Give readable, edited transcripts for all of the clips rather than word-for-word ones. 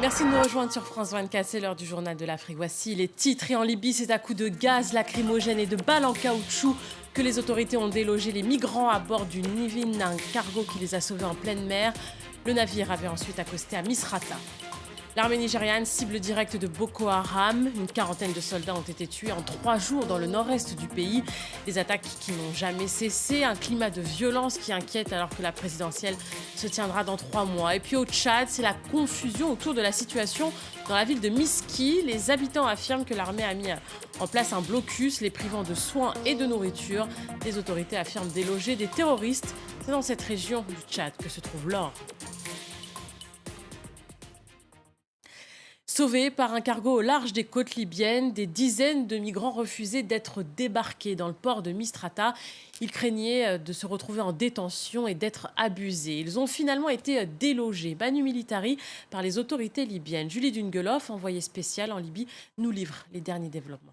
Merci de nous rejoindre sur France 24, c'est l'heure du journal de l'Afrique. Voici les titres. Et en Libye, c'est à coups de gaz lacrymogène et de balles en caoutchouc que les autorités ont délogé les migrants à bord du Nivin, un cargo qui les a sauvés en pleine mer. Le navire avait ensuite accosté à Misrata. L'armée nigériane, cible directe de Boko Haram. Une quarantaine de soldats ont été tués en 3 jours dans le nord-est du pays. Des attaques qui n'ont jamais cessé. Un climat de violence qui inquiète alors que la présidentielle se tiendra dans 3 mois. Et puis au Tchad, c'est la confusion autour de la situation dans la ville de Miski. Les habitants affirment que l'armée a mis en place un blocus, les privant de soins et de nourriture. Les autorités affirment déloger des terroristes. C'est dans cette région du Tchad que se trouve l'or. Sauvés par un cargo au large des côtes libyennes, des dizaines de migrants refusaient d'être débarqués dans le port de Mistrata. Ils craignaient de se retrouver en détention et d'être abusés. Ils ont finalement été délogés, Manu Militari, par les autorités libyennes. Julie Dungeloff, envoyée spéciale en Libye, nous livre les derniers développements.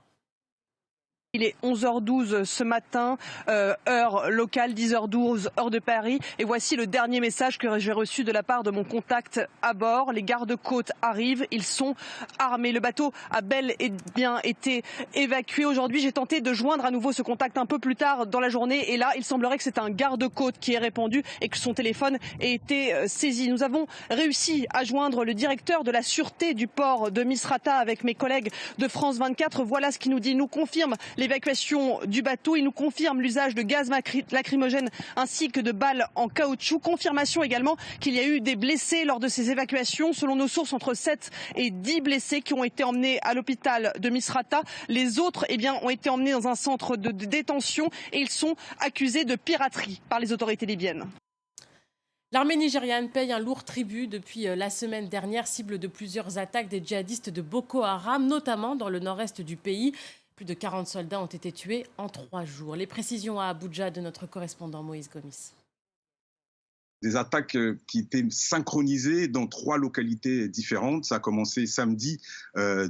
Il est 11h12 ce matin, heure locale, 10h12, heure de Paris. Et voici le dernier message que j'ai reçu de la part de mon contact à bord. Les gardes-côtes arrivent, ils sont armés. Le bateau a bel et bien été évacué. Aujourd'hui, j'ai tenté de joindre à nouveau ce contact un peu plus tard dans la journée. Et là, il semblerait que c'est un garde-côte qui est répondu et que son téléphone ait été saisi. Nous avons réussi à joindre le directeur de la sûreté du port de Misrata avec mes collègues de France 24. Voilà ce qu'il nous dit. Il nous confirme l'évacuation du bateau. Il nous confirme l'usage de gaz lacrymogène ainsi que de balles en caoutchouc. Confirmation également qu'il y a eu des blessés lors de ces évacuations. Selon nos sources, entre 7 et 10 blessés qui ont été emmenés à l'hôpital de Misrata. Les autres ont été emmenés dans un centre de détention et ils sont accusés de piraterie par les autorités libyennes. L'armée nigériane paye un lourd tribut depuis la semaine dernière, cible de plusieurs attaques des djihadistes de Boko Haram, notamment dans le nord-est du pays. Plus de 40 soldats ont été tués en 3 jours. Les précisions à Abuja de notre correspondant Moïse Gomis. Des attaques qui étaient synchronisées dans 3 localités différentes. Ça a commencé samedi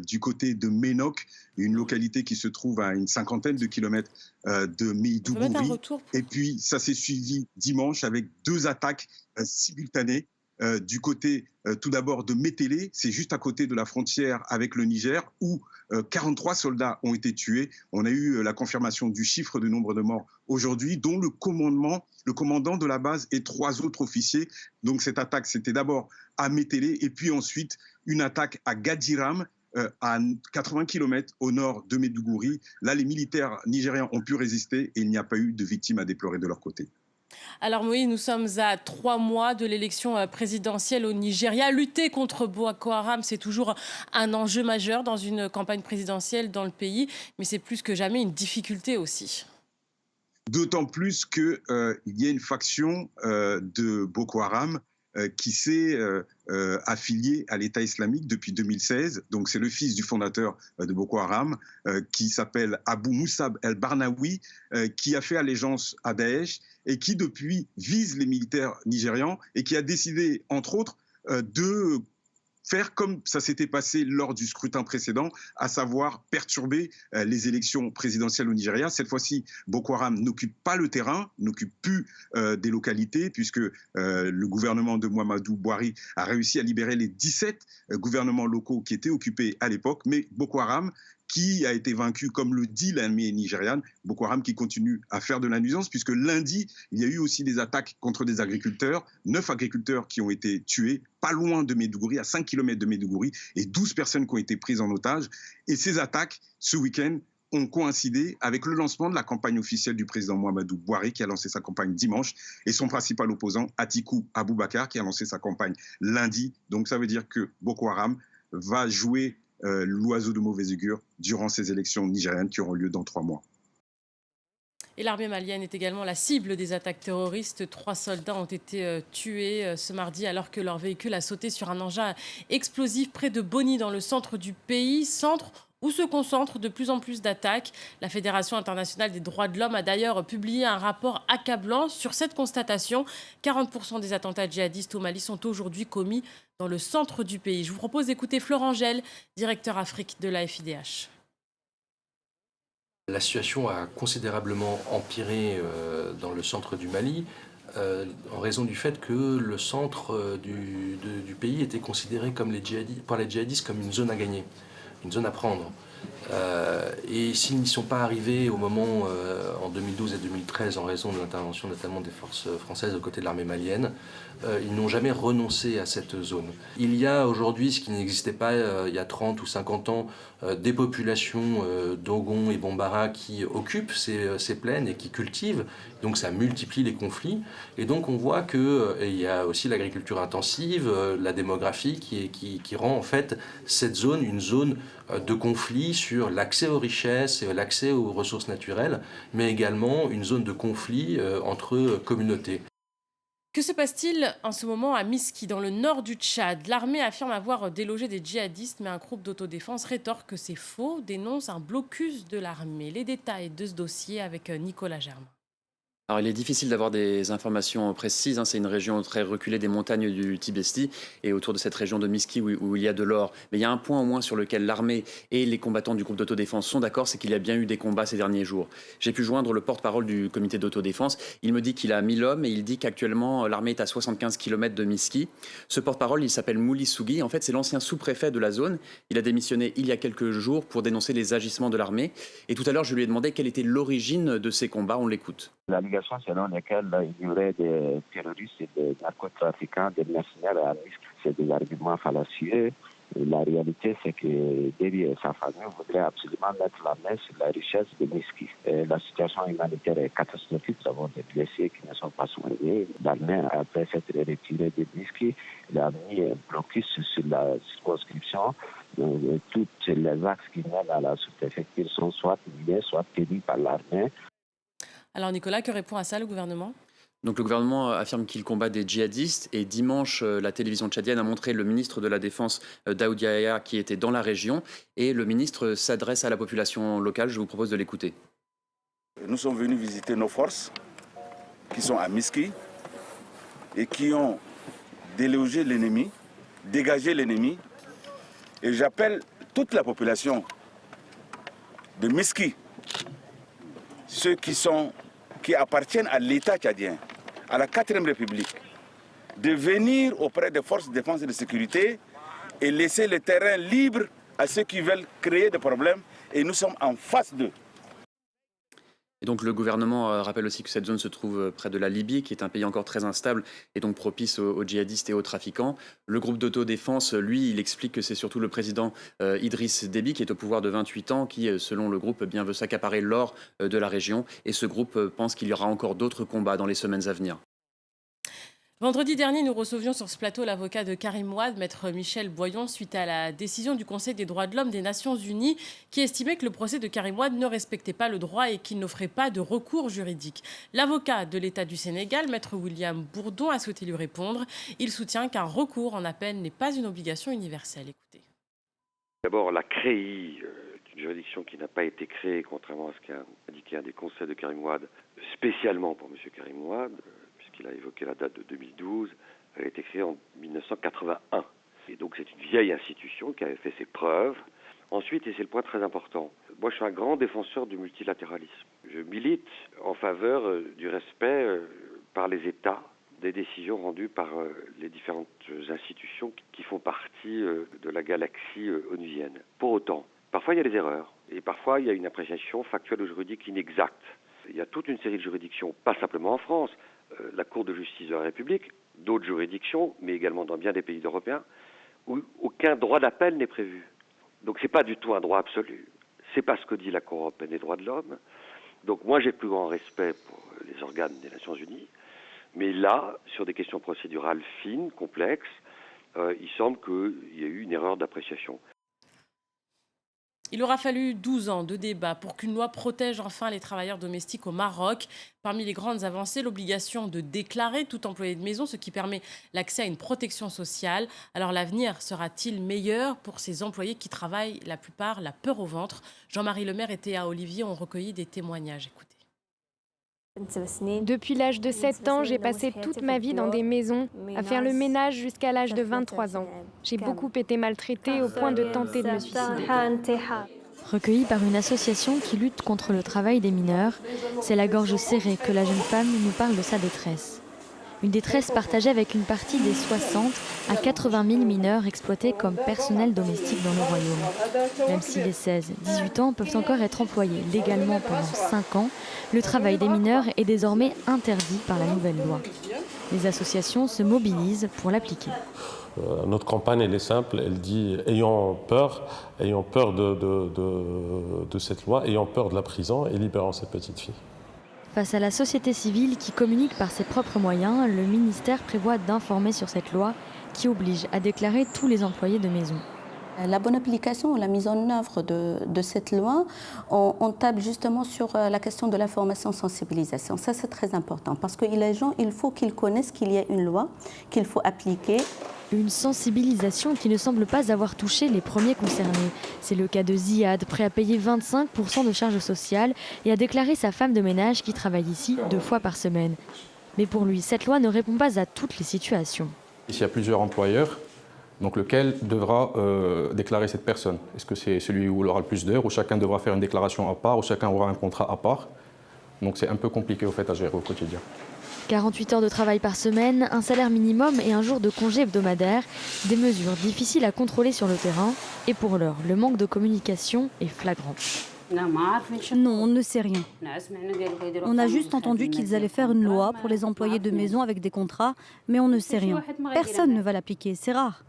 du côté de Ménoc, une localité qui se trouve à une cinquantaine de kilomètres de Maiduguri. Et puis ça s'est suivi dimanche avec 2 attaques simultanées. Du côté tout d'abord de Métélé, c'est juste à côté de la frontière avec le Niger, où 43 soldats ont été tués. On a eu la confirmation du chiffre du nombre de morts aujourd'hui, dont le commandant de la base et 3 autres officiers. Donc cette attaque, c'était d'abord à Métélé et puis ensuite une attaque à Gadiram, à 80 km au nord de Maiduguri. Là, les militaires nigériens ont pu résister et il n'y a pas eu de victimes à déplorer de leur côté. Alors Moïse, nous sommes à 3 mois de l'élection présidentielle au Nigeria. Lutter contre Boko Haram, c'est toujours un enjeu majeur dans une campagne présidentielle dans le pays, mais c'est plus que jamais une difficulté aussi. D'autant plus qu'il y a une faction de Boko Haram qui s'est affilié à l'État islamique depuis 2016. Donc c'est le fils du fondateur de Boko Haram qui s'appelle Abu Musab el-Barnawi, qui a fait allégeance à Daesh et qui depuis vise les militaires nigérians et qui a décidé, entre autres, de faire comme ça s'était passé lors du scrutin précédent, à savoir perturber les élections présidentielles au Nigeria. Cette fois-ci, Boko Haram n'occupe pas le terrain, n'occupe plus des localités, puisque le gouvernement de Muhammadu Buhari a réussi à libérer les 17 gouvernements locaux qui étaient occupés à l'époque. Mais Boko Haram, qui a été vaincu, comme le dit l'armée nigériane, Boko Haram qui continue à faire de la nuisance, puisque lundi, il y a eu aussi des attaques contre des agriculteurs, 9 agriculteurs qui ont été tués, pas loin de Maiduguri, à 5 km de Maiduguri, et 12 personnes qui ont été prises en otage. Et ces attaques, ce week-end, ont coïncidé avec le lancement de la campagne officielle du président Muhammadu Buhari, qui a lancé sa campagne dimanche, et son principal opposant, Atiku Abubakar, qui a lancé sa campagne lundi. Donc ça veut dire que Boko Haram va jouer l'oiseau de mauvais augure durant ces élections nigériennes qui auront lieu dans 3 mois. Et l'armée malienne est également la cible des attaques terroristes. 3 soldats ont été tués ce mardi alors que leur véhicule a sauté sur un engin explosif près de Boni dans le centre du pays, centre où se concentrent de plus en plus d'attaques. La Fédération internationale des droits de l'homme a d'ailleurs publié un rapport accablant sur cette constatation. 40% des attentats djihadistes au Mali sont aujourd'hui commis dans le centre du pays. Je vous propose d'écouter Florent Gel, directeur Afrique de la FIDH. La situation a considérablement empiré dans le centre du Mali. en raison du fait que le centre du pays était considéré par les djihadistes comme une zone à gagner, une zone à prendre. Et s'ils n'y sont pas arrivés au moment, en 2012 et 2013, en raison de l'intervention notamment des forces françaises aux côtés de l'armée malienne, ils n'ont jamais renoncé à cette zone. Il y a aujourd'hui, ce qui n'existait pas il y a 30 ou 50 ans, des populations Dogon et Bambara qui occupent ces plaines et qui cultivent, donc ça multiplie les conflits. Et donc on voit qu'il y a aussi l'agriculture intensive, la démographie qui rend en fait cette zone une zone de conflit sur l'accès aux richesses et l'accès aux ressources naturelles, mais également une zone de conflit entre communautés. Que se passe-t-il en ce moment à Miski, dans le nord du Tchad? L'armée affirme avoir délogé des djihadistes, mais un groupe d'autodéfense rétorque que c'est faux, dénonce un blocus de l'armée. Les détails de ce dossier avec Nicolas Germain. Alors, il est difficile d'avoir des informations précises. C'est une région très reculée des montagnes du Tibesti et autour de cette région de Miski où il y a de l'or. Mais il y a un point au moins sur lequel l'armée et les combattants du groupe d'autodéfense sont d'accord, c'est qu'il y a bien eu des combats ces derniers jours. J'ai pu joindre le porte-parole du comité d'autodéfense. Il me dit qu'il a 1000 hommes et il dit qu'actuellement l'armée est à 75 km de Miski. Ce porte-parole, il s'appelle Mouli Sougui. En fait, c'est l'ancien sous-préfet de la zone. Il a démissionné il y a quelques jours pour dénoncer les agissements de l'armée. Et tout à l'heure, je lui ai demandé quelle était l'origine de ces combats. On l'écoute. L'allégation selon laquelle il y aurait des terroristes et des narcotrafiquants, des mercenaires à risque, c'est des arguments fallacieux. La réalité, c'est que Déby et sa famille voudraient absolument mettre la main sur la richesse de Miski. La situation humanitaire est catastrophique. Nous avons des blessés qui ne sont pas soignés. L'armée, après s'être retirée de Miski, il a mis un blocus sur la circonscription. Tous les axes qui mènent à la sous-préfecture sont soit minés, soit tenus par l'armée. Alors Nicolas, que répond à ça le gouvernement ? Donc le gouvernement affirme qu'il combat des djihadistes et dimanche, la télévision tchadienne a montré le ministre de la Défense Daoud Yahya qui était dans la région et le ministre s'adresse à la population locale. Je vous propose de l'écouter. Nous sommes venus visiter nos forces qui sont à Miski et qui ont délogé l'ennemi, dégagé l'ennemi. Et j'appelle toute la population de Miski, ceux qui appartiennent à l'État tchadien, à la 4e République, de venir auprès des forces de défense et de sécurité et laisser le terrain libre à ceux qui veulent créer des problèmes. Et nous sommes en face d'eux. Et donc le gouvernement rappelle aussi que cette zone se trouve près de la Libye, qui est un pays encore très instable et donc propice aux djihadistes et aux trafiquants. Le groupe d'autodéfense, lui, il explique que c'est surtout le président Idriss Déby, qui est au pouvoir de 28 ans, qui, selon le groupe, veut s'accaparer l'or de la région. Et ce groupe pense qu'il y aura encore d'autres combats dans les semaines à venir. Vendredi dernier, nous recevions sur ce plateau l'avocat de Karim Ouad, maître Michel Boyon, suite à la décision du Conseil des droits de l'homme des Nations Unies qui estimait que le procès de Karim Ouad ne respectait pas le droit et qu'il n'offrait pas de recours juridique. L'avocat de l'État du Sénégal, maître William Bourdon, a souhaité lui répondre. Il soutient qu'un recours en appel n'est pas une obligation universelle. Écoutez. D'abord, la CREI, une juridiction qui n'a pas été créée, contrairement à ce qu'a indiqué un des conseils de Karim Ouad, spécialement pour M. Karim Ouad, il a évoqué la date de 2012, elle a été créée en 1981. Et donc c'est une vieille institution qui avait fait ses preuves. Ensuite, et c'est le point très important, moi je suis un grand défenseur du multilatéralisme. Je milite en faveur du respect par les États des décisions rendues par les différentes institutions qui font partie de la galaxie onusienne. Pour autant, parfois il y a des erreurs et parfois il y a une appréciation factuelle ou juridique inexacte. Il y a toute une série de juridictions, pas simplement en France, la Cour de justice de la République, d'autres juridictions, mais également dans bien des pays européens, où aucun droit d'appel n'est prévu. Donc ce n'est pas du tout un droit absolu. C'est pas ce que dit la Cour européenne des droits de l'homme. Donc moi j'ai le plus grand respect pour les organes des Nations Unies, mais là, sur des questions procédurales fines, complexes, il semble qu'il y ait eu une erreur d'appréciation. Il aura fallu 12 ans de débat pour qu'une loi protège enfin les travailleurs domestiques au Maroc. Parmi les grandes avancées, l'obligation de déclarer tout employé de maison, ce qui permet l'accès à une protection sociale. Alors l'avenir sera-t-il meilleur pour ces employés qui travaillent la plupart la peur au ventre? Jean-Marie Lemaire et Théa Olivier ont recueilli des témoignages. Écoutez. Depuis l'âge de 7 ans, j'ai passé toute ma vie dans des maisons, à faire le ménage jusqu'à l'âge de 23 ans. J'ai beaucoup été maltraitée au point de tenter de me suicider. Recueillie par une association qui lutte contre le travail des mineurs, c'est la gorge serrée que la jeune femme nous parle de sa détresse. Une détresse partagée avec une partie des 60 à 80 000 mineurs exploités comme personnel domestique dans le royaume. Même si les 16-18 ans peuvent encore être employés légalement pendant 5 ans, le travail des mineurs est désormais interdit par la nouvelle loi. Les associations se mobilisent pour l'appliquer. Notre campagne, elle est simple, elle dit ayons peur de cette loi, ayons peur de la prison et libérons ces petites filles. Face à la société civile qui communique par ses propres moyens, le ministère prévoit d'informer sur cette loi qui oblige à déclarer tous les employés de maison. La bonne application, la mise en œuvre de cette loi, on table justement sur la question de la formation-sensibilisation. Ça, c'est très important parce que les gens, il faut qu'ils connaissent qu'il y a une loi, qu'il faut appliquer. Une sensibilisation qui ne semble pas avoir touché les premiers concernés. C'est le cas de Ziad, prêt à payer 25% de charges sociales et à déclarer sa femme de ménage qui travaille ici 2 fois par semaine. Mais pour lui, cette loi ne répond pas à toutes les situations. Ici, il y a plusieurs employeurs, donc lequel devra déclarer cette personne. Est-ce que c'est celui où il aura le plus d'heures, où chacun devra faire une déclaration à part, où chacun aura un contrat à part? Donc c'est un peu compliqué au fait à gérer au quotidien. 48 heures de travail par semaine, un salaire minimum et un jour de congé hebdomadaire, des mesures difficiles à contrôler sur le terrain. Et pour l'heure, le manque de communication est flagrant. Non, on ne sait rien. On a juste entendu qu'ils allaient faire une loi pour les employés de maison avec des contrats, mais on ne sait rien. Personne ne va l'appliquer, c'est rare.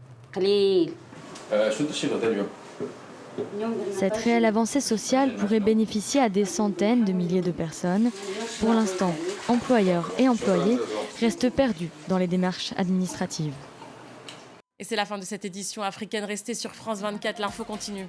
Cette réelle avancée sociale pourrait bénéficier à des centaines de milliers de personnes. Pour l'instant, employeurs et employés restent perdus dans les démarches administratives. Et c'est la fin de cette édition africaine. Restez sur France 24, l'info continue.